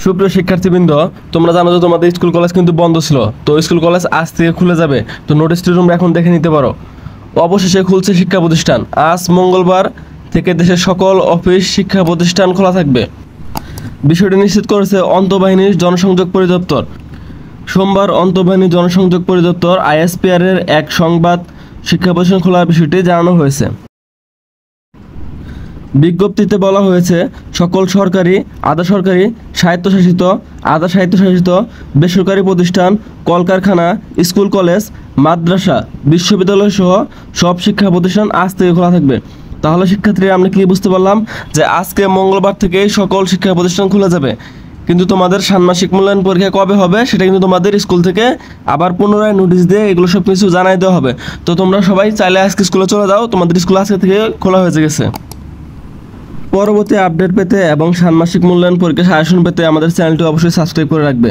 সুপ্রিয় শিক্ষার্থীবৃন্দ, তোমরা জানো যে তোমাদের স্কুল কলেজ কিন্তু বন্ধ ছিল। তো স্কুল কলেজ আজ থেকে খুলে যাবে। তো নোটিশটি তোমরা এখন দেখে নিতে পারো। অবশেষে খুলছে শিক্ষা প্রতিষ্ঠান। আজ মঙ্গলবার থেকে দেশের সকল অফিস শিক্ষা প্রতিষ্ঠান খোলা থাকবে। বিষয়টি নিশ্চিত করেছে আন্তঃবাহিনীর জনসংযোগ পরিদপ্তর। সোমবার আন্তঃবাহিনী জনসংযোগ পরিদপ্তর আইএসপিআর এর এক সংবাদ শিক্ষা প্রতিষ্ঠান খোলার বিষয়টি জানানো হয়েছে। বিজ্ঞপ্তিতে বলা হয়েছে, সকল সরকারি, আধা সরকারি, স্বায়ত্তশাসিত, আধা স্বায়ত্তশাসিত, বেসরকারি প্রতিষ্ঠান, কলকারখানা, স্কুল কলেজ, মাদ্রাসা, বিশ্ববিদ্যালয় সহ সব শিক্ষা প্রতিষ্ঠান আজ থেকে খোলা থাকবে। তাহলে শিক্ষার্থীরা আমরা কি বুঝতে পারলাম যে আজকে মঙ্গলবার থেকেই সকল শিক্ষা প্রতিষ্ঠান খুলে যাবে। কিন্তু তোমাদের ষান্মাসিক মূল্যায়ন পরীক্ষা কবে হবে সেটা কিন্তু তোমাদের স্কুল থেকে আবার পুনরায় নোটিশ দিয়ে এগুলো সব কিছু জানাই দেওয়া হবে। তো তোমরা সবাই চাইলে আজকে স্কুলে চলে যাও, তোমাদের স্কুল আজকে থেকে খোলা হয়ে গেছে। পরবর্তী আপডেট পেতে এবং ষান্মাসিক মূল্যায়ন পরীক্ষা সাজেশন পেতে আমাদের চ্যানেলটি অবশ্যই সাবস্ক্রাইব করে রাখবে।